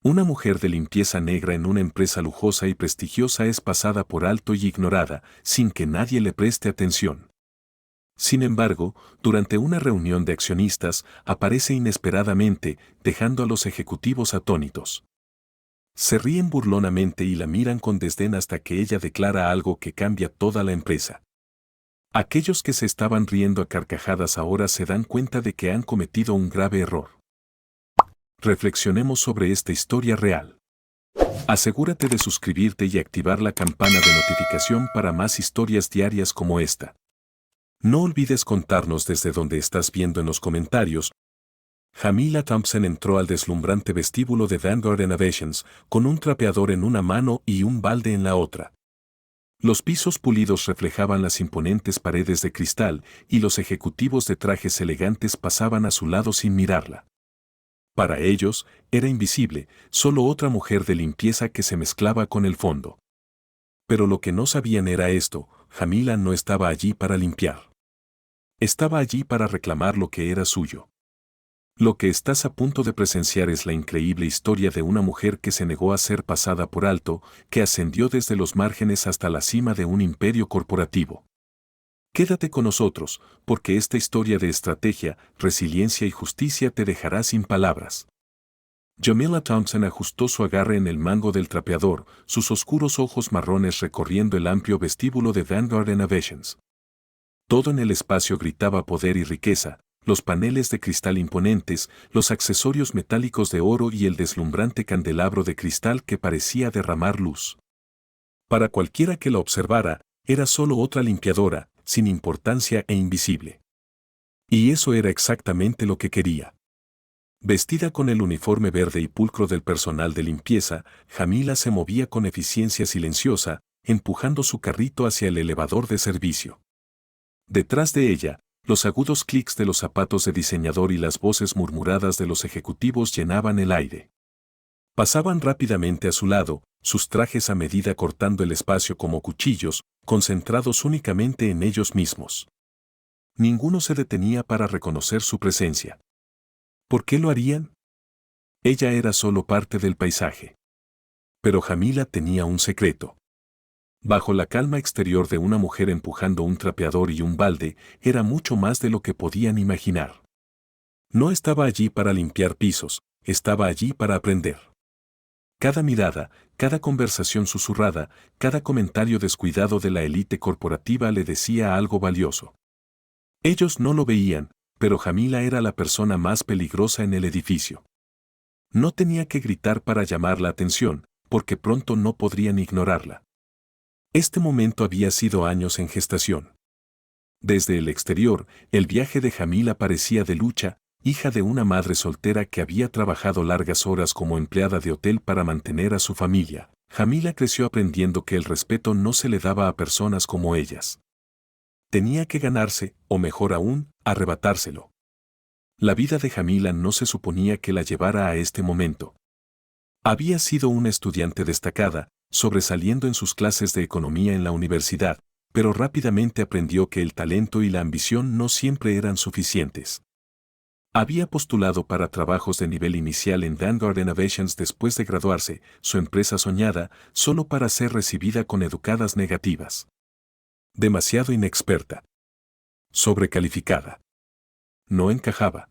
Una mujer de limpieza negra en una empresa lujosa y prestigiosa es pasada por alto y ignorada, sin que nadie le preste atención. Sin embargo, durante una reunión de accionistas, aparece inesperadamente, dejando a los ejecutivos atónitos. Se ríen burlonamente y la miran con desdén hasta que ella declara algo que cambia toda la empresa. Aquellos que se estaban riendo a carcajadas ahora se dan cuenta de que han cometido un grave error. Reflexionemos sobre esta historia real. Asegúrate de suscribirte y activar la campana de notificación para más historias diarias como esta. No olvides contarnos desde donde estás viendo en los comentarios. Jamila Thompson entró al deslumbrante vestíbulo de Vanguard Innovations con un trapeador en una mano y un balde en la otra. Los pisos pulidos reflejaban las imponentes paredes de cristal y los ejecutivos de trajes elegantes pasaban a su lado sin mirarla. Para ellos, era invisible, solo otra mujer de limpieza que se mezclaba con el fondo. Pero lo que no sabían era esto: Jamila no estaba allí para limpiar. Estaba allí para reclamar lo que era suyo. Lo que estás a punto de presenciar es la increíble historia de una mujer que se negó a ser pasada por alto, que ascendió desde los márgenes hasta la cima de un imperio corporativo. Quédate con nosotros, porque esta historia de estrategia, resiliencia y justicia te dejará sin palabras. Jamila Thompson ajustó su agarre en el mango del trapeador, sus oscuros ojos marrones recorriendo el amplio vestíbulo de Vanguard Innovations. Todo en el espacio gritaba poder y riqueza: los paneles de cristal imponentes, los accesorios metálicos de oro y el deslumbrante candelabro de cristal que parecía derramar luz. Para cualquiera que la observara, era solo otra limpiadora, sin importancia e invisible. Y eso era exactamente lo que quería. Vestida con el uniforme verde y pulcro del personal de limpieza, Jamila se movía con eficiencia silenciosa, empujando su carrito hacia el elevador de servicio. Detrás de ella, los agudos clics de los zapatos de diseñador y las voces murmuradas de los ejecutivos llenaban el aire. Pasaban rápidamente a su lado, sus trajes a medida cortando el espacio como cuchillos, concentrados únicamente en ellos mismos. Ninguno se detenía para reconocer su presencia. ¿Por qué lo harían? Ella era solo parte del paisaje. Pero Jamila tenía un secreto. Bajo la calma exterior de una mujer empujando un trapeador y un balde, era mucho más de lo que podían imaginar. No estaba allí para limpiar pisos, estaba allí para aprender. Cada mirada, cada conversación susurrada, cada comentario descuidado de la élite corporativa le decía algo valioso. Ellos no lo veían, pero Jamila era la persona más peligrosa en el edificio. No tenía que gritar para llamar la atención, porque pronto no podrían ignorarla. Este momento había sido años en gestación. Desde el exterior, el viaje de Jamila parecía de lucha, hija de una madre soltera que había trabajado largas horas como empleada de hotel para mantener a su familia. Jamila creció aprendiendo que el respeto no se le daba a personas como ellas. Tenía que ganarse, o mejor aún, arrebatárselo. La vida de Jamila no se suponía que la llevara a este momento. Había sido una estudiante destacada, sobresaliendo en sus clases de economía en la universidad, pero rápidamente aprendió que el talento y la ambición no siempre eran suficientes. Había postulado para trabajos de nivel inicial en Vanguard Innovations después de graduarse, su empresa soñada, solo para ser recibida con educadas negativas. Demasiado inexperta. Sobrecalificada. No encajaba.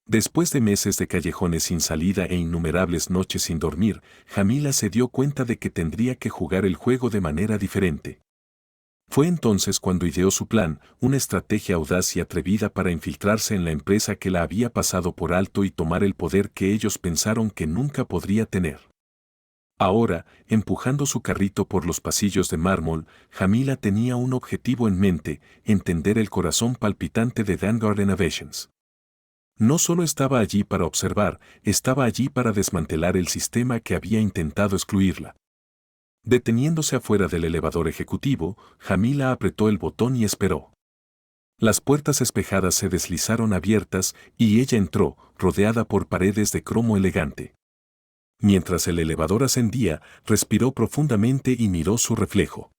Después de meses de callejones sin salida e innumerables noches sin dormir, Jamila se dio cuenta de que tendría que jugar el juego de manera diferente. Fue entonces cuando ideó su plan, una estrategia audaz y atrevida para infiltrarse en la empresa que la había pasado por alto y tomar el poder que ellos pensaron que nunca podría tener. Ahora, empujando su carrito por los pasillos de mármol, Jamila tenía un objetivo en mente: entender el corazón palpitante de Vanguard Innovations. No solo estaba allí para observar, estaba allí para desmantelar el sistema que había intentado excluirla. Deteniéndose afuera del elevador ejecutivo, Jamila apretó el botón y esperó. Las puertas espejadas se deslizaron abiertas y ella entró, rodeada por paredes de cromo elegante. Mientras el elevador ascendía, respiró profundamente y miró su reflejo.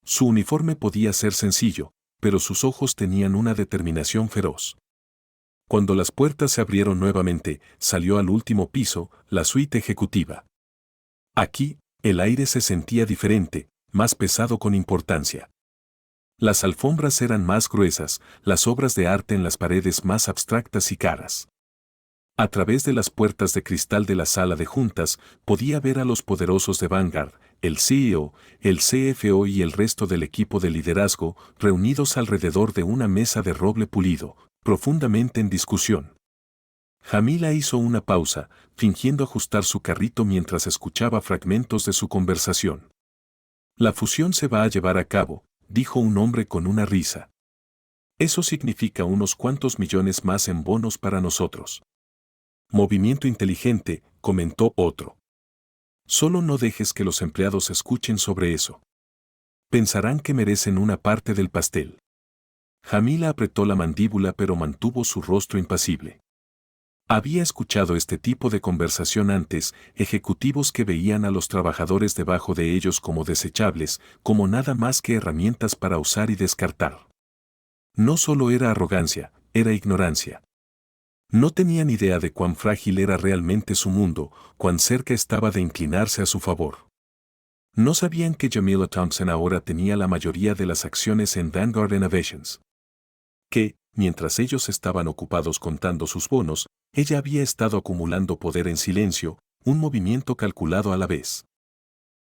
Su uniforme podía ser sencillo, pero sus ojos tenían una determinación feroz. Cuando las puertas se abrieron nuevamente, salió al último piso, la suite ejecutiva. Aquí, el aire se sentía diferente, más pesado con importancia. Las alfombras eran más gruesas, las obras de arte en las paredes más abstractas y caras. A través de las puertas de cristal de la sala de juntas, podía ver a los poderosos de Vanguard, el CEO, el CFO y el resto del equipo de liderazgo, reunidos alrededor de una mesa de roble pulido, profundamente en discusión. Jamila hizo una pausa, fingiendo ajustar su carrito mientras escuchaba fragmentos de su conversación. La fusión se va a llevar a cabo, dijo un hombre con una risa. Eso significa unos cuantos millones más en bonos para nosotros. Movimiento inteligente, comentó otro. Solo no dejes que los empleados escuchen sobre eso. Pensarán que merecen una parte del pastel. Jamila apretó la mandíbula pero mantuvo su rostro impasible. Había escuchado este tipo de conversación antes, ejecutivos que veían a los trabajadores debajo de ellos como desechables, como nada más que herramientas para usar y descartar. No solo era arrogancia, era ignorancia. No tenían idea de cuán frágil era realmente su mundo, cuán cerca estaba de inclinarse a su favor. No sabían que Jamila Thompson ahora tenía la mayoría de las acciones en Vanguard Innovations. Que, mientras ellos estaban ocupados contando sus bonos, ella había estado acumulando poder en silencio, un movimiento calculado a la vez.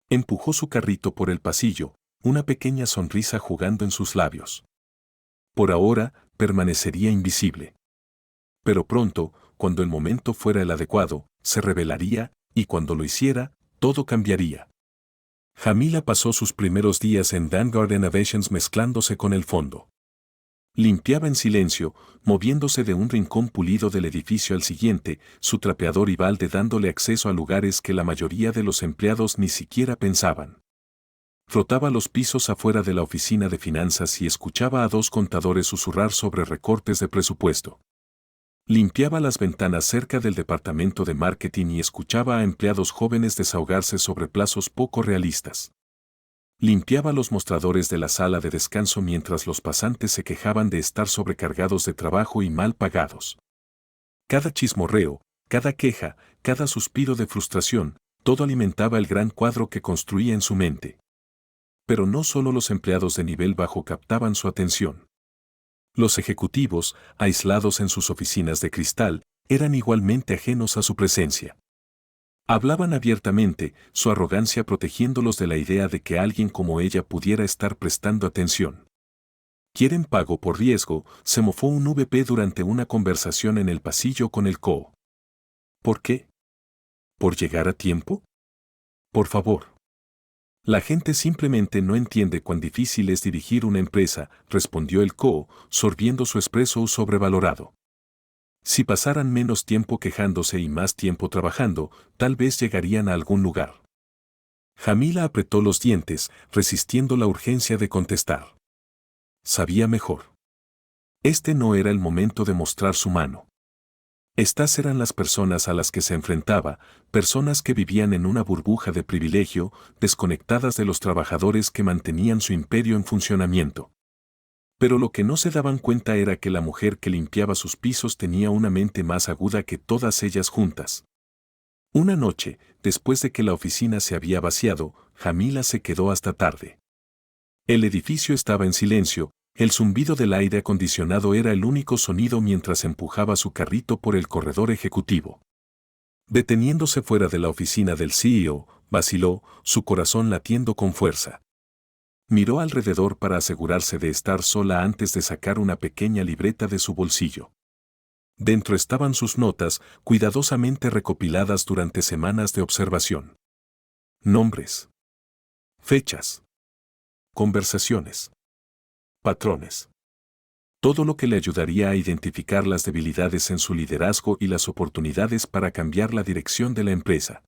Empujó su carrito por el pasillo, una pequeña sonrisa jugando en sus labios. Por ahora, permanecería invisible. Pero pronto, cuando el momento fuera el adecuado, se revelaría, y cuando lo hiciera, todo cambiaría. Jamila pasó sus primeros días en Vanguard Innovations mezclándose con el fondo. Limpiaba en silencio, moviéndose de un rincón pulido del edificio al siguiente, su trapeador y balde dándole acceso a lugares que la mayoría de los empleados ni siquiera pensaban. Frotaba los pisos afuera de la oficina de finanzas y escuchaba a dos contadores susurrar sobre recortes de presupuesto. Limpiaba las ventanas cerca del departamento de marketing y escuchaba a empleados jóvenes desahogarse sobre plazos poco realistas. Limpiaba los mostradores de la sala de descanso mientras los pasantes se quejaban de estar sobrecargados de trabajo y mal pagados. Cada chismorreo, cada queja, cada suspiro de frustración, todo alimentaba el gran cuadro que construía en su mente. Pero no solo los empleados de nivel bajo captaban su atención. Los ejecutivos, aislados en sus oficinas de cristal, eran igualmente ajenos a su presencia. Hablaban abiertamente, su arrogancia protegiéndolos de la idea de que alguien como ella pudiera estar prestando atención. ¿Quieren pago por riesgo?, se mofó un VP durante una conversación en el pasillo con el CO. ¿Por qué? ¿Por llegar a tiempo? Por favor. La gente simplemente no entiende cuán difícil es dirigir una empresa, respondió el CO, sorbiendo su espresso sobrevalorado. Si pasaran menos tiempo quejándose y más tiempo trabajando, tal vez llegarían a algún lugar. Jamila apretó los dientes, resistiendo la urgencia de contestar. Sabía mejor. Este no era el momento de mostrar su mano. Estas eran las personas a las que se enfrentaba, personas que vivían en una burbuja de privilegio, desconectadas de los trabajadores que mantenían su imperio en funcionamiento. Pero lo que no se daban cuenta era que la mujer que limpiaba sus pisos tenía una mente más aguda que todas ellas juntas. Una noche, después de que la oficina se había vaciado, Jamila se quedó hasta tarde. El edificio estaba en silencio, el zumbido del aire acondicionado era el único sonido mientras empujaba su carrito por el corredor ejecutivo. Deteniéndose fuera de la oficina del CEO, vaciló, su corazón latiendo con fuerza. Miró alrededor para asegurarse de estar sola antes de sacar una pequeña libreta de su bolsillo. Dentro estaban sus notas, cuidadosamente recopiladas durante semanas de observación. Nombres. Fechas. Conversaciones. Patrones. Todo lo que le ayudaría a identificar las debilidades en su liderazgo y las oportunidades para cambiar la dirección de la empresa.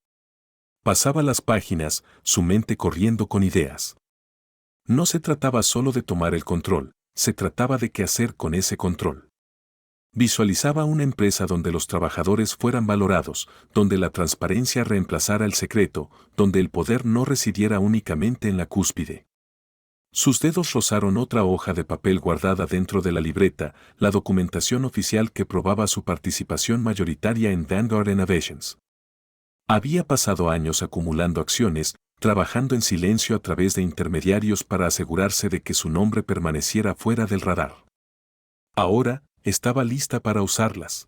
Pasaba las páginas, su mente corriendo con ideas. No se trataba solo de tomar el control, se trataba de qué hacer con ese control. Visualizaba una empresa donde los trabajadores fueran valorados, donde la transparencia reemplazara el secreto, donde el poder no residiera únicamente en la cúspide. Sus dedos rozaron otra hoja de papel guardada dentro de la libreta, la documentación oficial que probaba su participación mayoritaria en Vanguard Innovations. Había pasado años acumulando acciones, trabajando en silencio a través de intermediarios para asegurarse de que su nombre permaneciera fuera del radar. Ahora, estaba lista para usarlas.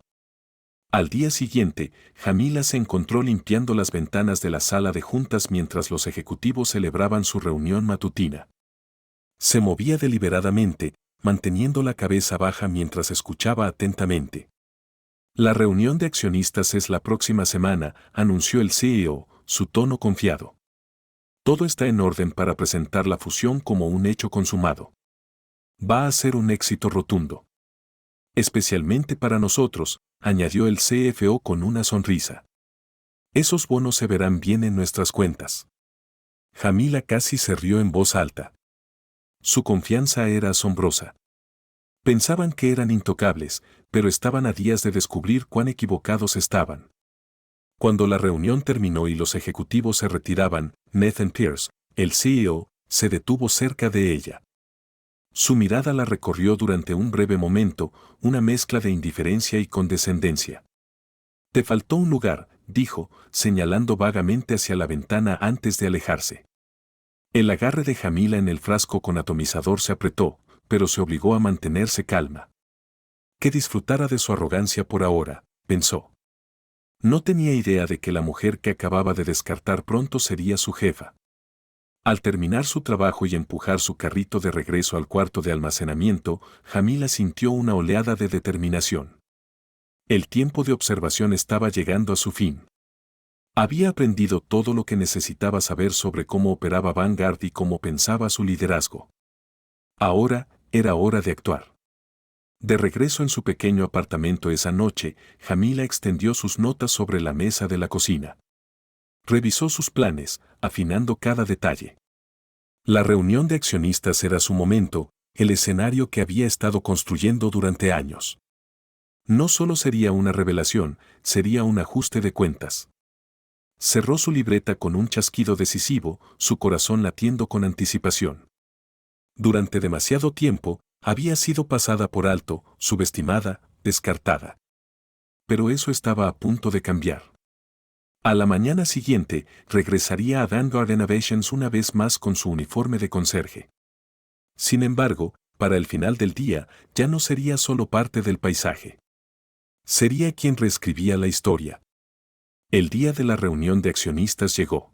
Al día siguiente, Jamila se encontró limpiando las ventanas de la sala de juntas mientras los ejecutivos celebraban su reunión matutina. Se movía deliberadamente, manteniendo la cabeza baja mientras escuchaba atentamente. La reunión de accionistas es la próxima semana, anunció el CEO, su tono confiado. Todo está en orden para presentar la fusión como un hecho consumado. Va a ser un éxito rotundo. Especialmente para nosotros, añadió el CFO con una sonrisa. Esos bonos se verán bien en nuestras cuentas. Jamila casi se rió en voz alta. Su confianza era asombrosa. Pensaban que eran intocables, pero estaban a días de descubrir cuán equivocados estaban. Cuando la reunión terminó y los ejecutivos se retiraban, Nathan Pierce, el CEO, se detuvo cerca de ella. Su mirada la recorrió durante un breve momento, una mezcla de indiferencia y condescendencia. «Te faltó un lugar», dijo, señalando vagamente hacia la ventana antes de alejarse. El agarre de Jamila en el frasco con atomizador se apretó, pero se obligó a mantenerse calma. Que disfrutara de su arrogancia por ahora, pensó. No tenía idea de que la mujer que acababa de descartar pronto sería su jefa. Al terminar su trabajo y empujar su carrito de regreso al cuarto de almacenamiento, Jamila sintió una oleada de determinación. El tiempo de observación estaba llegando a su fin. Había aprendido todo lo que necesitaba saber sobre cómo operaba Vanguard y cómo pensaba su liderazgo. Ahora, era hora de actuar. De regreso en su pequeño apartamento esa noche, Jamila extendió sus notas sobre la mesa de la cocina. Revisó sus planes, afinando cada detalle. La reunión de accionistas era su momento, el escenario que había estado construyendo durante años. No solo sería una revelación, sería un ajuste de cuentas. Cerró su libreta con un chasquido decisivo, su corazón latiendo con anticipación. Durante demasiado tiempo, había sido pasada por alto, subestimada, descartada. Pero eso estaba a punto de cambiar. A la mañana siguiente, regresaría a Vanguard Innovations una vez más con su uniforme de conserje. Sin embargo, para el final del día, ya no sería solo parte del paisaje. Sería quien reescribía la historia. El día de la reunión de accionistas llegó.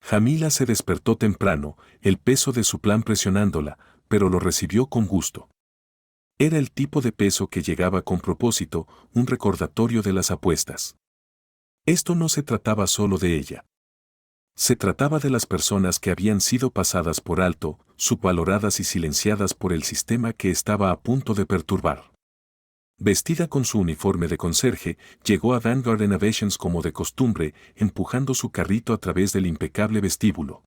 Jamila se despertó temprano, el peso de su plan presionándola, pero lo recibió con gusto. Era el tipo de peso que llegaba con propósito, un recordatorio de las apuestas. Esto no se trataba solo de ella. Se trataba de las personas que habían sido pasadas por alto, subvaloradas y silenciadas por el sistema que estaba a punto de perturbar. Vestida con su uniforme de conserje, llegó a Vanguard Innovations como de costumbre, empujando su carrito a través del impecable vestíbulo.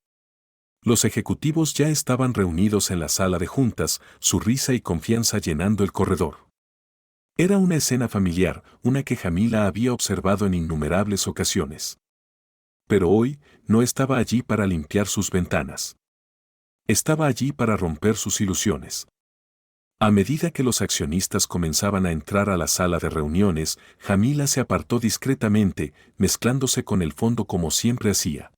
Los ejecutivos ya estaban reunidos en la sala de juntas, su risa y confianza llenando el corredor. Era una escena familiar, una que Jamila había observado en innumerables ocasiones. Pero hoy, no estaba allí para limpiar sus ventanas. Estaba allí para romper sus ilusiones. A medida que los accionistas comenzaban a entrar a la sala de reuniones, Jamila se apartó discretamente, mezclándose con el fondo como siempre hacía.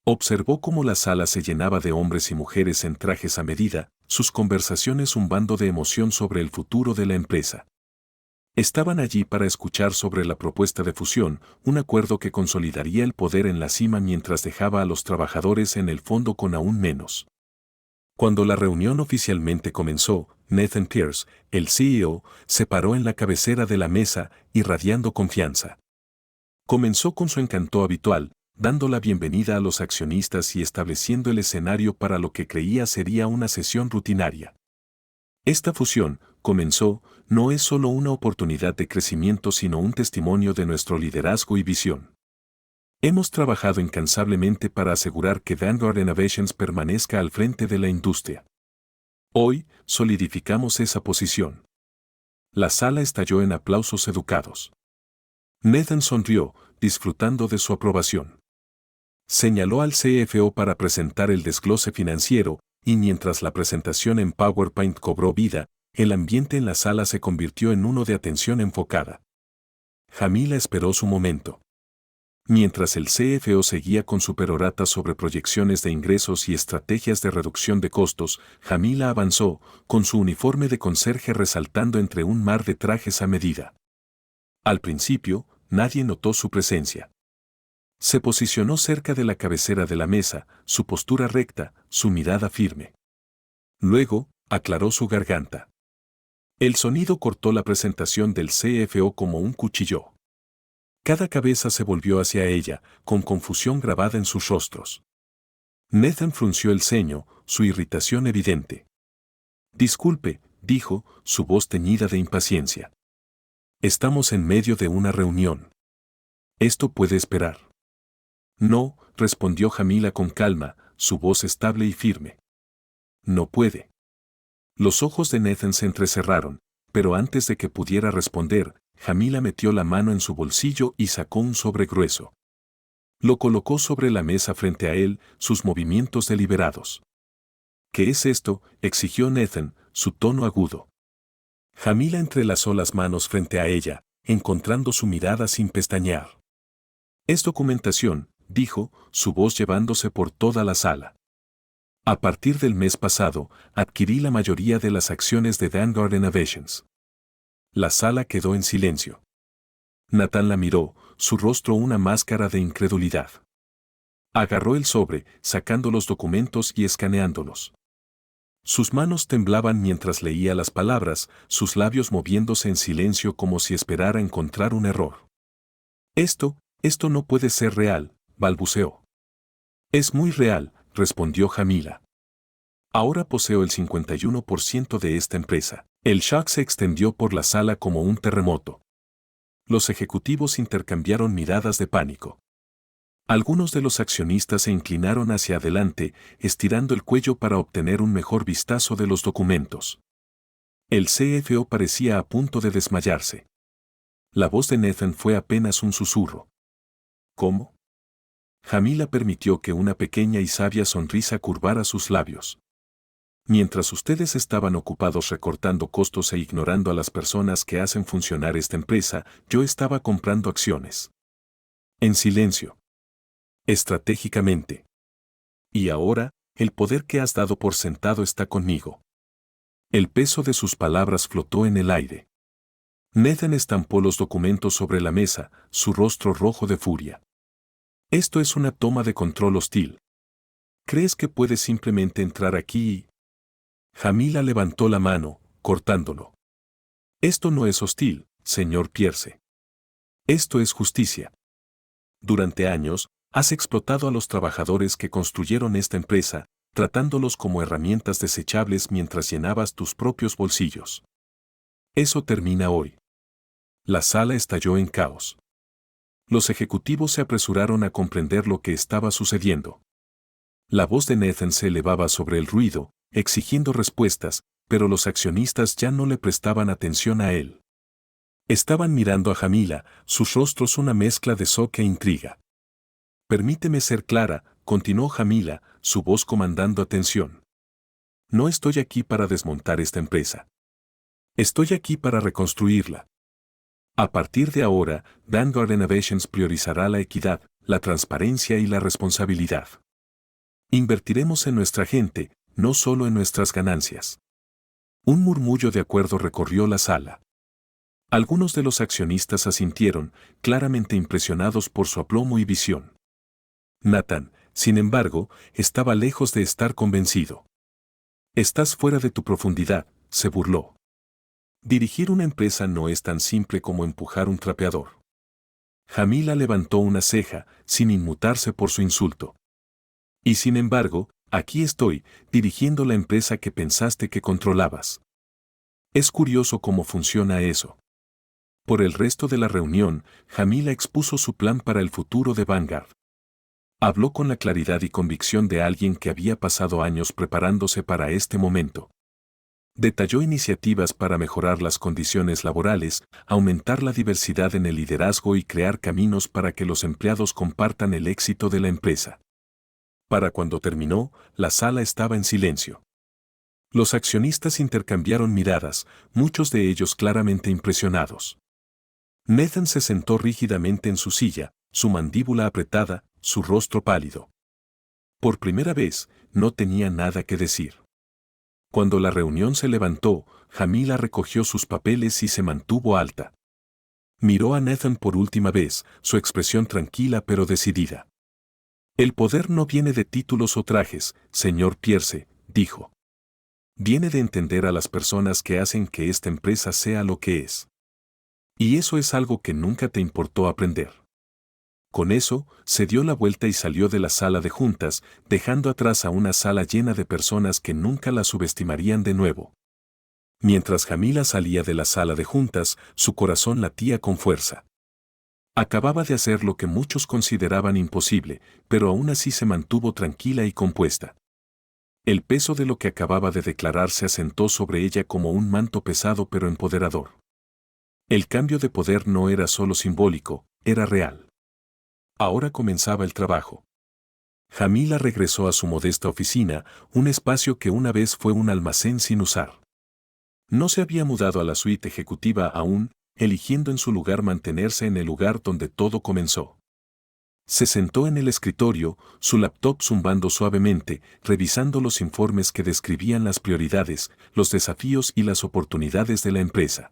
Observó cómo la sala se llenaba de hombres y mujeres en trajes a medida, sus conversaciones zumbando de emoción sobre el futuro de la empresa. Estaban allí para escuchar sobre la propuesta de fusión, un acuerdo que consolidaría el poder en la cima mientras dejaba a los trabajadores en el fondo con aún menos. Cuando la reunión oficialmente comenzó, Nathan Pierce, el CEO, se paró en la cabecera de la mesa, irradiando confianza. Comenzó con su encanto habitual, dando la bienvenida a los accionistas y estableciendo el escenario para lo que creía sería una sesión rutinaria. Esta fusión, comenzó, no es solo una oportunidad de crecimiento sino un testimonio de nuestro liderazgo y visión. Hemos trabajado incansablemente para asegurar que Vanguard Innovations permanezca al frente de la industria. Hoy, solidificamos esa posición. La sala estalló en aplausos educados. Nathan sonrió, disfrutando de su aprobación. Señaló al CFO para presentar el desglose financiero, y mientras la presentación en PowerPoint cobró vida, el ambiente en la sala se convirtió en uno de atención enfocada. Jamila esperó su momento. Mientras el CFO seguía con su perorata sobre proyecciones de ingresos y estrategias de reducción de costos, Jamila avanzó, con su uniforme de conserje resaltando entre un mar de trajes a medida. Al principio, nadie notó su presencia. Se posicionó cerca de la cabecera de la mesa, su postura recta, su mirada firme. Luego, aclaró su garganta. El sonido cortó la presentación del CFO como un cuchillo. Cada cabeza se volvió hacia ella, con confusión grabada en sus rostros. Nathan frunció el ceño, su irritación evidente. Disculpe, dijo, su voz teñida de impaciencia. Estamos en medio de una reunión. Esto puede esperar. No, respondió Jamila con calma, su voz estable y firme. No puede. Los ojos de Nathan se entrecerraron, pero antes de que pudiera responder, Jamila metió la mano en su bolsillo y sacó un sobre grueso. Lo colocó sobre la mesa frente a él, sus movimientos deliberados. ¿Qué es esto?, exigió Nathan, su tono agudo. Jamila entrelazó las manos frente a ella, encontrando su mirada sin pestañear. Es documentación, dijo, su voz llevándose por toda la sala. A partir del mes pasado, adquirí la mayoría de las acciones de Vanguard Innovations. La sala quedó en silencio. Nathan la miró, su rostro una máscara de incredulidad. Agarró el sobre, sacando los documentos y escaneándolos. Sus manos temblaban mientras leía las palabras, sus labios moviéndose en silencio como si esperara encontrar un error. Esto no puede ser real, balbuceó. Es muy real, respondió Jamila. Ahora poseo el 51% de esta empresa. El shock se extendió por la sala como un terremoto. Los ejecutivos intercambiaron miradas de pánico. Algunos de los accionistas se inclinaron hacia adelante, estirando el cuello para obtener un mejor vistazo de los documentos. El CFO parecía a punto de desmayarse. La voz de Nathan fue apenas un susurro. ¿Cómo? Jamila permitió que una pequeña y sabia sonrisa curvara sus labios. Mientras ustedes estaban ocupados recortando costos e ignorando a las personas que hacen funcionar esta empresa, yo estaba comprando acciones. En silencio. Estratégicamente. Y ahora, el poder que has dado por sentado está conmigo. El peso de sus palabras flotó en el aire. Nathan estampó los documentos sobre la mesa, su rostro rojo de furia. Esto es una toma de control hostil. ¿Crees que puedes simplemente entrar aquí y...? Jamila levantó la mano, cortándolo. Esto no es hostil, señor Pierce. Esto es justicia. Durante años, has explotado a los trabajadores que construyeron esta empresa, tratándolos como herramientas desechables mientras llenabas tus propios bolsillos. Eso termina hoy. La sala estalló en caos. Los ejecutivos se apresuraron a comprender lo que estaba sucediendo. La voz de Nathan se elevaba sobre el ruido, exigiendo respuestas, pero los accionistas ya no le prestaban atención a él. Estaban mirando a Jamila, sus rostros una mezcla de shock e intriga. Permíteme ser clara, continuó Jamila, su voz comandando atención. No estoy aquí para desmontar esta empresa. Estoy aquí para reconstruirla. A partir de ahora, Vanguard Innovations priorizará la equidad, la transparencia y la responsabilidad. Invertiremos en nuestra gente, no solo en nuestras ganancias. Un murmullo de acuerdo recorrió la sala. Algunos de los accionistas asintieron, claramente impresionados por su aplomo y visión. Nathan, sin embargo, estaba lejos de estar convencido. Estás fuera de tu profundidad, se burló. Dirigir una empresa no es tan simple como empujar un trapeador. Jamila levantó una ceja, sin inmutarse por su insulto. Y sin embargo, aquí estoy, dirigiendo la empresa que pensaste que controlabas. Es curioso cómo funciona eso. Por el resto de la reunión, Jamila expuso su plan para el futuro de Vanguard. Habló con la claridad y convicción de alguien que había pasado años preparándose para este momento. Detalló iniciativas para mejorar las condiciones laborales, aumentar la diversidad en el liderazgo y crear caminos para que los empleados compartan el éxito de la empresa. Para cuando terminó, la sala estaba en silencio. Los accionistas intercambiaron miradas, muchos de ellos claramente impresionados. Nathan se sentó rígidamente en su silla, su mandíbula apretada, su rostro pálido. Por primera vez, no tenía nada que decir. Cuando la reunión se levantó, Jamila recogió sus papeles y se mantuvo alta. Miró a Nathan por última vez, su expresión tranquila pero decidida. El poder no viene de títulos o trajes, señor Pierce, dijo. Viene de entender a las personas que hacen que esta empresa sea lo que es. Y eso es algo que nunca te importó aprender. Con eso, se dio la vuelta y salió de la sala de juntas, dejando atrás a una sala llena de personas que nunca la subestimarían de nuevo. Mientras Jamila salía de la sala de juntas, su corazón latía con fuerza. Acababa de hacer lo que muchos consideraban imposible, pero aún así se mantuvo tranquila y compuesta. El peso de lo que acababa de declarar se asentó sobre ella como un manto pesado pero empoderador. El cambio de poder no era solo simbólico, era real. Ahora comenzaba el trabajo. Jamila regresó a su modesta oficina, un espacio que una vez fue un almacén sin usar. No se había mudado a la suite ejecutiva aún, eligiendo en su lugar mantenerse en el lugar donde todo comenzó. Se sentó en el escritorio, su laptop zumbando suavemente, revisando los informes que describían las prioridades, los desafíos y las oportunidades de la empresa.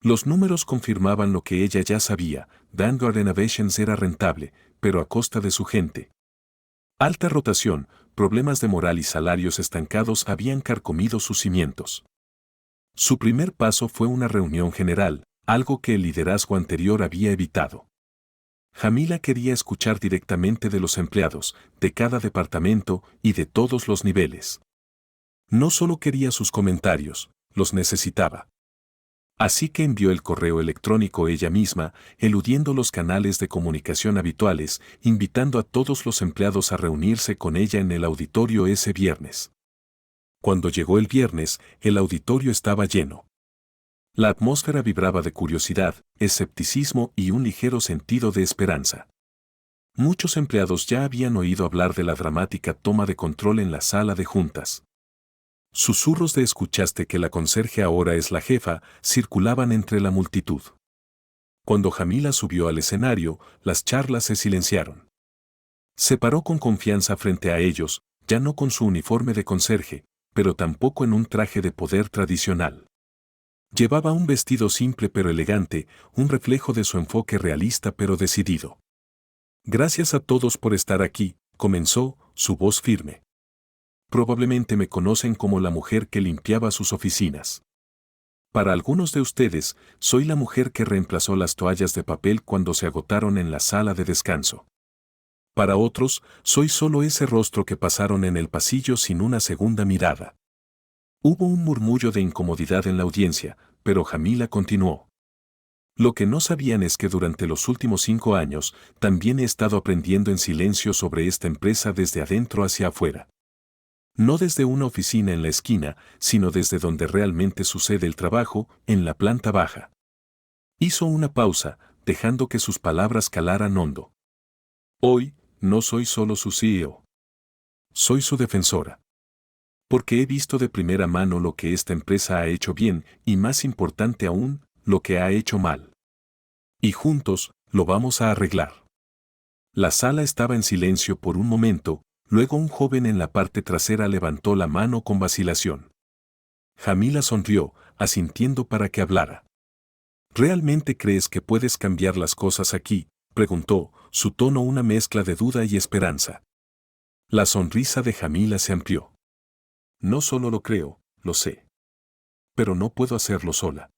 Los números confirmaban lo que ella ya sabía: Vanguard Innovations era rentable, pero a costa de su gente. Alta rotación, problemas de moral y salarios estancados habían carcomido sus cimientos. Su primer paso fue una reunión general, algo que el liderazgo anterior había evitado. Jamila quería escuchar directamente de los empleados, de cada departamento y de todos los niveles. No solo quería sus comentarios, los necesitaba. Así que envió el correo electrónico ella misma, eludiendo los canales de comunicación habituales, invitando a todos los empleados a reunirse con ella en el auditorio ese viernes. Cuando llegó el viernes, el auditorio estaba lleno. La atmósfera vibraba de curiosidad, escepticismo y un ligero sentido de esperanza. Muchos empleados ya habían oído hablar de la dramática toma de control en la sala de juntas. Susurros de "escuchaste que la conserje ahora es la jefa" circulaban entre la multitud. Cuando Jamila subió al escenario, las charlas se silenciaron. Se paró con confianza frente a ellos, ya no con su uniforme de conserje, pero tampoco en un traje de poder tradicional. Llevaba un vestido simple pero elegante, un reflejo de su enfoque realista pero decidido. Gracias a todos por estar aquí, comenzó, su voz firme. Probablemente me conocen como la mujer que limpiaba sus oficinas. Para algunos de ustedes, soy la mujer que reemplazó las toallas de papel cuando se agotaron en la sala de descanso. Para otros, soy solo ese rostro que pasaron en el pasillo sin una segunda mirada. Hubo un murmullo de incomodidad en la audiencia, pero Jamila continuó. Lo que no sabían es que durante los últimos 5 años, también he estado aprendiendo en silencio sobre esta empresa desde adentro hacia afuera. No desde una oficina en la esquina, sino desde donde realmente sucede el trabajo, en la planta baja. Hizo una pausa, dejando que sus palabras calaran hondo. Hoy, no soy solo su CEO. Soy su defensora. Porque he visto de primera mano lo que esta empresa ha hecho bien y, más importante aún, lo que ha hecho mal. Y juntos, lo vamos a arreglar. La sala estaba en silencio por un momento, luego un joven en la parte trasera levantó la mano con vacilación. Jamila sonrió, asintiendo para que hablara. ¿Realmente crees que puedes cambiar las cosas aquí?, preguntó, su tono una mezcla de duda y esperanza. La sonrisa de Jamila se amplió. No solo lo creo, lo sé. Pero no puedo hacerlo sola.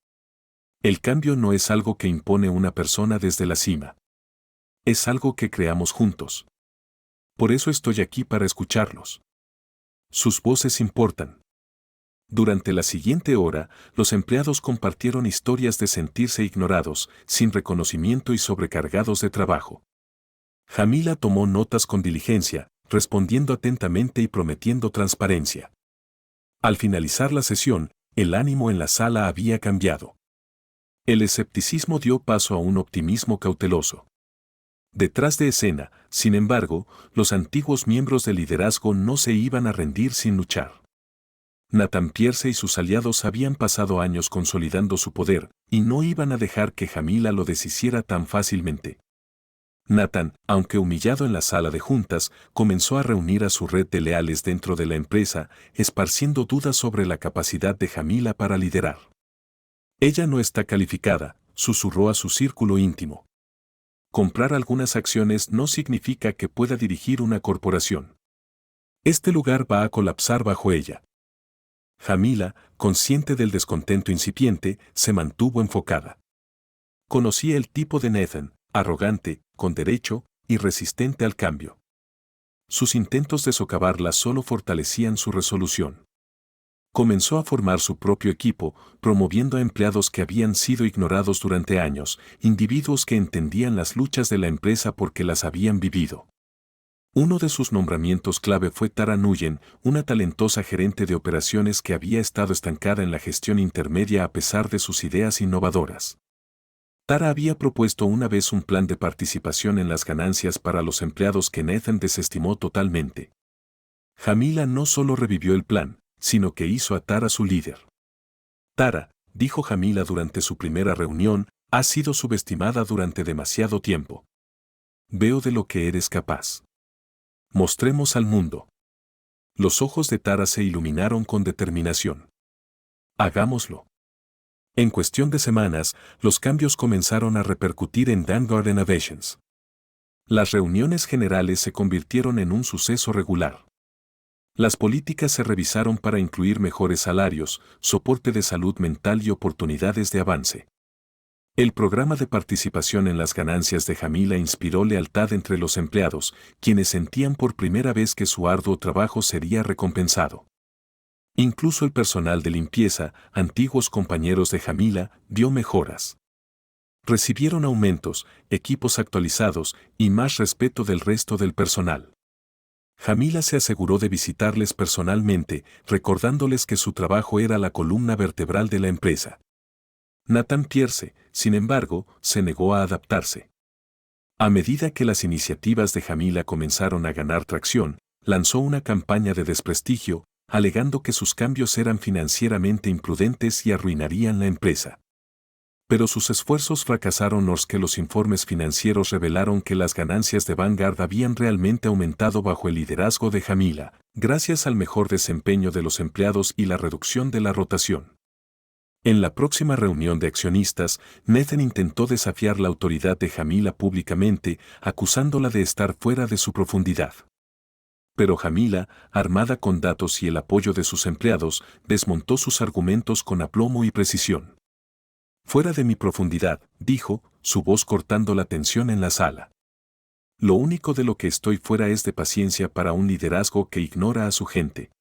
El cambio no es algo que impone una persona desde la cima. Es algo que creamos juntos. Por eso estoy aquí para escucharlos. Sus voces importan. Durante la siguiente hora, los empleados compartieron historias de sentirse ignorados, sin reconocimiento y sobrecargados de trabajo. Jamila tomó notas con diligencia, respondiendo atentamente y prometiendo transparencia. Al finalizar la sesión, el ánimo en la sala había cambiado. El escepticismo dio paso a un optimismo cauteloso. Detrás de escena, sin embargo, los antiguos miembros del liderazgo no se iban a rendir sin luchar. Nathan Pierce y sus aliados habían pasado años consolidando su poder, y no iban a dejar que Jamila lo deshiciera tan fácilmente. Nathan, aunque humillado en la sala de juntas, comenzó a reunir a su red de leales dentro de la empresa, esparciendo dudas sobre la capacidad de Jamila para liderar. Ella no está calificada, susurró a su círculo íntimo. Comprar algunas acciones no significa que pueda dirigir una corporación. Este lugar va a colapsar bajo ella. Jamila, consciente del descontento incipiente, se mantuvo enfocada. Conocía el tipo de Nathan, arrogante, con derecho y resistente al cambio. Sus intentos de socavarla solo fortalecían su resolución. Comenzó a formar su propio equipo, promoviendo a empleados que habían sido ignorados durante años, individuos que entendían las luchas de la empresa porque las habían vivido. Uno de sus nombramientos clave fue Tara Nguyen, una talentosa gerente de operaciones que había estado estancada en la gestión intermedia a pesar de sus ideas innovadoras. Tara había propuesto una vez un plan de participación en las ganancias para los empleados que Nathan desestimó totalmente. Jamila no solo revivió el plan, sino que hizo a Tara su líder. Tara, dijo Jamila durante su primera reunión, ha sido subestimada durante demasiado tiempo. Veo de lo que eres capaz. Mostremos al mundo. Los ojos de Tara se iluminaron con determinación. Hagámoslo. En cuestión de semanas, los cambios comenzaron a repercutir en Vanguard Innovations. Las reuniones generales se convirtieron en un suceso regular. Las políticas se revisaron para incluir mejores salarios, soporte de salud mental y oportunidades de avance. El programa de participación en las ganancias de Jamila inspiró lealtad entre los empleados, quienes sentían por primera vez que su arduo trabajo sería recompensado. Incluso el personal de limpieza, antiguos compañeros de Jamila, dio mejoras. Recibieron aumentos, equipos actualizados y más respeto del resto del personal. Jamila se aseguró de visitarles personalmente, recordándoles que su trabajo era la columna vertebral de la empresa. Nathan Pierce, sin embargo, se negó a adaptarse. A medida que las iniciativas de Jamila comenzaron a ganar tracción, lanzó una campaña de desprestigio, alegando que sus cambios eran financieramente imprudentes y arruinarían la empresa. Pero sus esfuerzos fracasaron porque los informes financieros revelaron que las ganancias de Vanguard habían realmente aumentado bajo el liderazgo de Jamila, gracias al mejor desempeño de los empleados y la reducción de la rotación. En la próxima reunión de accionistas, Nathan intentó desafiar la autoridad de Jamila públicamente, acusándola de estar fuera de su profundidad. Pero Jamila, armada con datos y el apoyo de sus empleados, desmontó sus argumentos con aplomo y precisión. Fuera de mi profundidad, dijo, su voz cortando la tensión en la sala. Lo único de lo que estoy fuera es de paciencia para un liderazgo que ignora a su gente.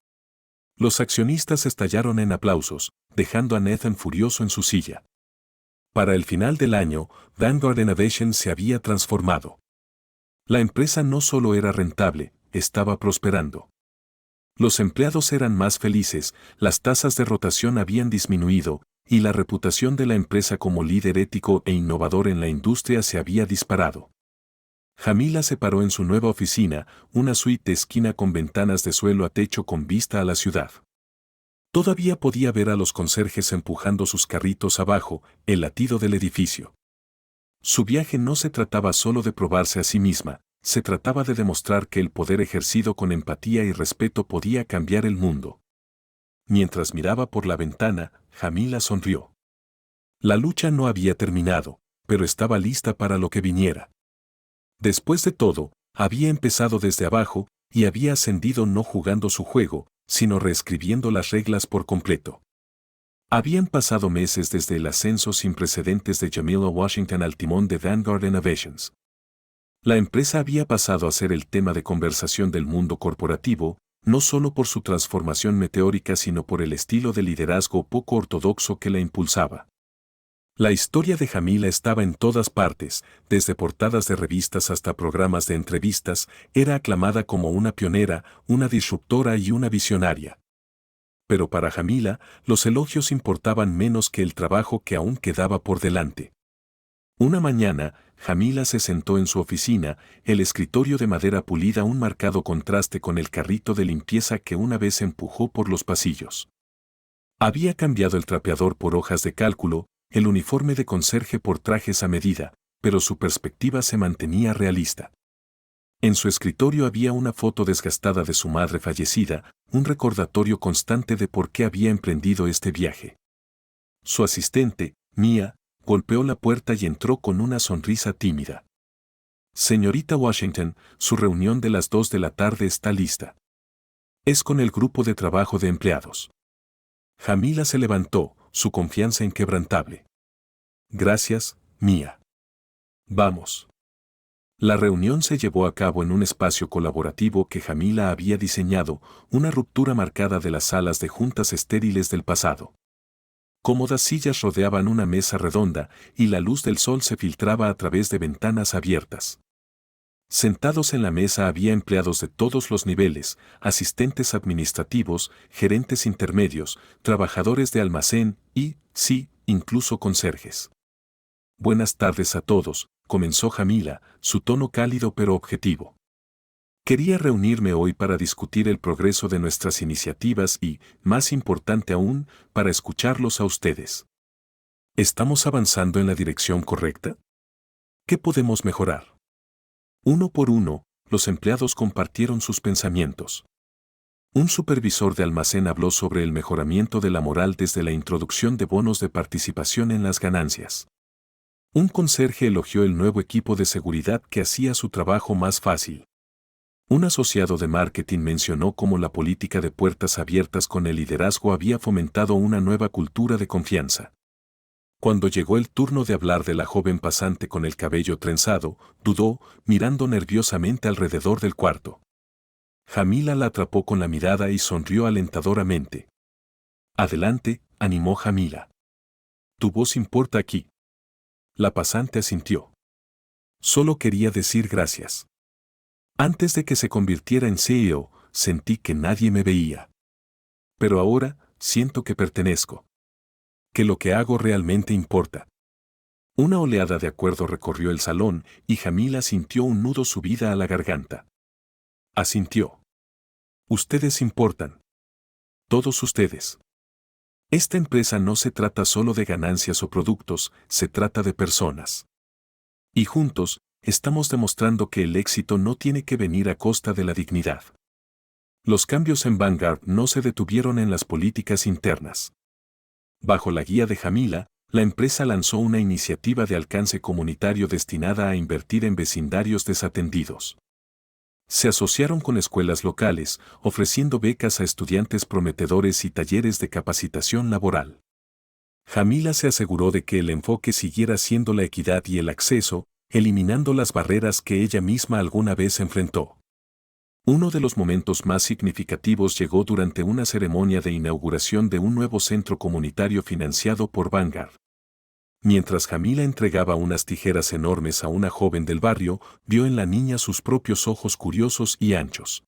Los accionistas estallaron en aplausos, dejando a Nathan furioso en su silla. Para el final del año, Vanguard Innovations se había transformado. La empresa no solo era rentable, estaba prosperando. Los empleados eran más felices, las tasas de rotación habían disminuido, y la reputación de la empresa como líder ético e innovador en la industria se había disparado. Jamila se paró en su nueva oficina, una suite de esquina con ventanas de suelo a techo con vista a la ciudad. Todavía podía ver a los conserjes empujando sus carritos abajo, el latido del edificio. Su viaje no se trataba solo de probarse a sí misma, se trataba de demostrar que el poder ejercido con empatía y respeto podía cambiar el mundo. Mientras miraba por la ventana, Jamila sonrió. La lucha no había terminado, pero estaba lista para lo que viniera. Después de todo, había empezado desde abajo y había ascendido no jugando su juego, sino reescribiendo las reglas por completo. Habían pasado meses desde el ascenso sin precedentes de Jamila Washington al timón de Vanguard Innovations. La empresa había pasado a ser el tema de conversación del mundo corporativo, no solo por su transformación meteórica sino por el estilo de liderazgo poco ortodoxo que la impulsaba. La historia de Jamila estaba en todas partes, desde portadas de revistas hasta programas de entrevistas, era aclamada como una pionera, una disruptora y una visionaria. Pero para Jamila, los elogios importaban menos que el trabajo que aún quedaba por delante. Una mañana, Jamila se sentó en su oficina, el escritorio de madera pulida un marcado contraste con el carrito de limpieza que una vez empujó por los pasillos. Había cambiado el trapeador por hojas de cálculo, el uniforme de conserje por trajes a medida, pero su perspectiva se mantenía realista. En su escritorio había una foto desgastada de su madre fallecida, un recordatorio constante de por qué había emprendido este viaje. Su asistente, Mia, golpeó la puerta y entró con una sonrisa tímida. Señorita Washington, su reunión de las 2 de la tarde está lista. Es con el grupo de trabajo de empleados. Jamila se levantó, su confianza inquebrantable. Gracias, Mia. Vamos. La reunión se llevó a cabo en un espacio colaborativo que Jamila había diseñado, una ruptura marcada de las salas de juntas estériles del pasado. Cómodas sillas rodeaban una mesa redonda y la luz del sol se filtraba a través de ventanas abiertas. Sentados en la mesa había empleados de todos los niveles, asistentes administrativos, gerentes intermedios, trabajadores de almacén y, sí, incluso conserjes. Buenas tardes a todos, comenzó Jamila, su tono cálido pero objetivo. Quería reunirme hoy para discutir el progreso de nuestras iniciativas y, más importante aún, para escucharlos a ustedes. ¿Estamos avanzando en la dirección correcta? ¿Qué podemos mejorar? Uno por uno, los empleados compartieron sus pensamientos. Un supervisor de almacén habló sobre el mejoramiento de la moral desde la introducción de bonos de participación en las ganancias. Un conserje elogió el nuevo equipo de seguridad que hacía su trabajo más fácil. Un asociado de marketing mencionó cómo la política de puertas abiertas con el liderazgo había fomentado una nueva cultura de confianza. Cuando llegó el turno de hablar de la joven pasante con el cabello trenzado, dudó, mirando nerviosamente alrededor del cuarto. Jamila la atrapó con la mirada y sonrió alentadoramente. Adelante, animó Jamila. Tu voz importa aquí. La pasante asintió. Solo quería decir gracias. Antes de que se convirtiera en CEO, sentí que nadie me veía. Pero ahora, siento que pertenezco. Que lo que hago realmente importa. Una oleada de acuerdo recorrió el salón y Jamila sintió un nudo subida a la garganta. Asintió. Ustedes importan. Todos ustedes. Esta empresa no se trata solo de ganancias o productos, se trata de personas. Y juntos, estamos demostrando que el éxito no tiene que venir a costa de la dignidad. Los cambios en Vanguard no se detuvieron en las políticas internas. Bajo la guía de Jamila, la empresa lanzó una iniciativa de alcance comunitario destinada a invertir en vecindarios desatendidos. Se asociaron con escuelas locales, ofreciendo becas a estudiantes prometedores y talleres de capacitación laboral. Jamila se aseguró de que el enfoque siguiera siendo la equidad y el acceso, eliminando las barreras que ella misma alguna vez enfrentó. Uno de los momentos más significativos llegó durante una ceremonia de inauguración de un nuevo centro comunitario financiado por Vanguard. Mientras Jamila entregaba unas tijeras enormes a una joven del barrio, vio en la niña sus propios ojos curiosos y anchos.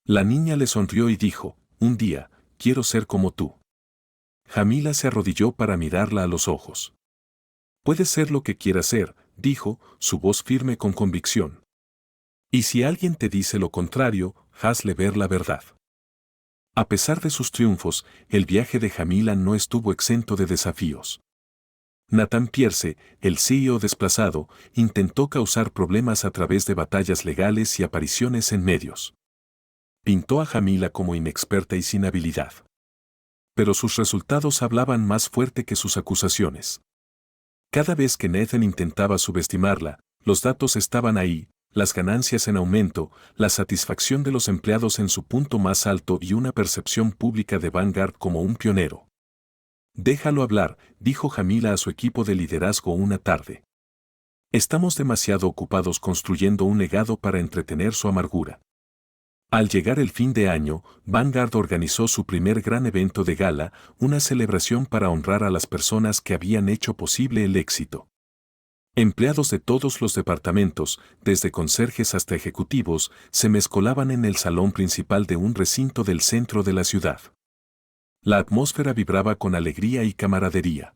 La niña le sonrió y dijo, un día, quiero ser como tú. Jamila se arrodilló para mirarla a los ojos. Puedes ser lo que quieras ser, dijo, su voz firme con convicción. Y si alguien te dice lo contrario, hazle ver la verdad. A pesar de sus triunfos, el viaje de Jamila no estuvo exento de desafíos. Nathan Pierce, el CEO desplazado, intentó causar problemas a través de batallas legales y apariciones en medios. Pintó a Jamila como inexperta y sin habilidad. Pero sus resultados hablaban más fuerte que sus acusaciones. Cada vez que Nathan intentaba subestimarla, los datos estaban ahí, las ganancias en aumento, la satisfacción de los empleados en su punto más alto y una percepción pública de Vanguard como un pionero. Déjalo hablar, dijo Jamila a su equipo de liderazgo una tarde. Estamos demasiado ocupados construyendo un legado para entretener su amargura. Al llegar el fin de año, Vanguard organizó su primer gran evento de gala, una celebración para honrar a las personas que habían hecho posible el éxito. Empleados de todos los departamentos, desde conserjes hasta ejecutivos, se mezcolaban en el salón principal de un recinto del centro de la ciudad. La atmósfera vibraba con alegría y camaradería.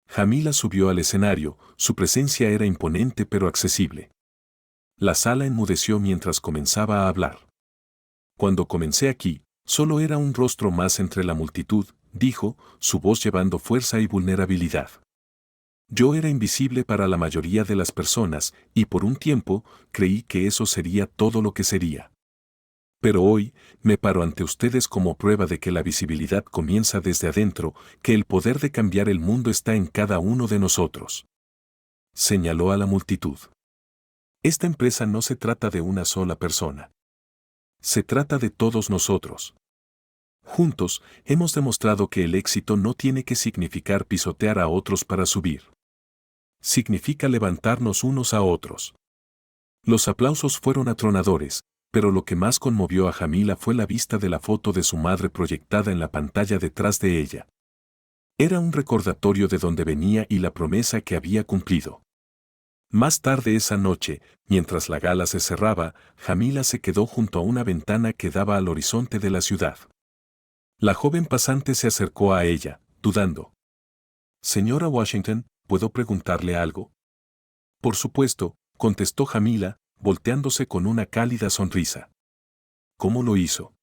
Jamila subió al escenario, su presencia era imponente pero accesible. La sala enmudeció mientras comenzaba a hablar. Cuando comencé aquí, solo era un rostro más entre la multitud, dijo, su voz llevando fuerza y vulnerabilidad. Yo era invisible para la mayoría de las personas, y por un tiempo, creí que eso sería todo lo que sería. Pero hoy, me paro ante ustedes como prueba de que la visibilidad comienza desde adentro, que el poder de cambiar el mundo está en cada uno de nosotros. Señaló a la multitud. Esta empresa no se trata de una sola persona. Se trata de todos nosotros. Juntos, hemos demostrado que el éxito no tiene que significar pisotear a otros para subir. Significa levantarnos unos a otros. Los aplausos fueron atronadores, pero lo que más conmovió a Jamila fue la vista de la foto de su madre proyectada en la pantalla detrás de ella. Era un recordatorio de dónde venía y la promesa que había cumplido. Más tarde esa noche, mientras la gala se cerraba, Jamila se quedó junto a una ventana que daba al horizonte de la ciudad. La joven pasante se acercó a ella, dudando. «Señora Washington, ¿puedo preguntarle algo?» «Por supuesto», contestó Jamila, volteándose con una cálida sonrisa. «¿Cómo lo hizo?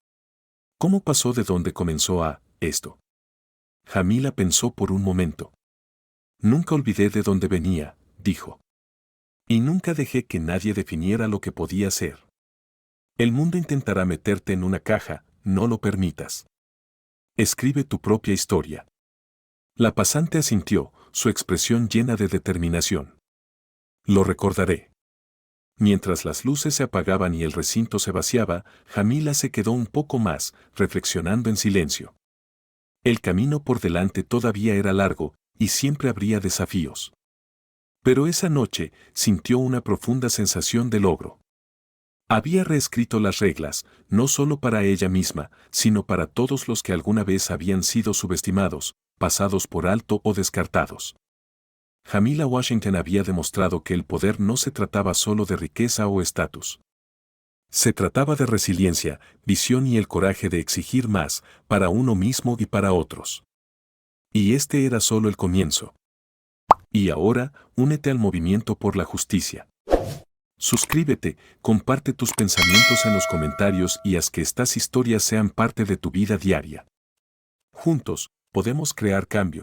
¿Cómo pasó de donde comenzó a esto?» Jamila pensó por un momento. «Nunca olvidé de dónde venía», dijo. «Y nunca dejé que nadie definiera lo que podía ser. El mundo intentará meterte en una caja, no lo permitas. Escribe tu propia historia». La pasante asintió, su expresión llena de determinación. «Lo recordaré». Mientras las luces se apagaban y el recinto se vaciaba, Jamila se quedó un poco más, reflexionando en silencio. El camino por delante todavía era largo, y siempre habría desafíos. Pero esa noche sintió una profunda sensación de logro. Había reescrito las reglas, no solo para ella misma, sino para todos los que alguna vez habían sido subestimados, pasados por alto o descartados. Jamila Washington había demostrado que el poder no se trataba solo de riqueza o estatus. Se trataba de resiliencia, visión y el coraje de exigir más, para uno mismo y para otros. Y este era solo el comienzo. Y ahora, únete al movimiento por la justicia. Suscríbete, comparte tus pensamientos en los comentarios y haz que estas historias sean parte de tu vida diaria. Juntos, podemos crear cambio.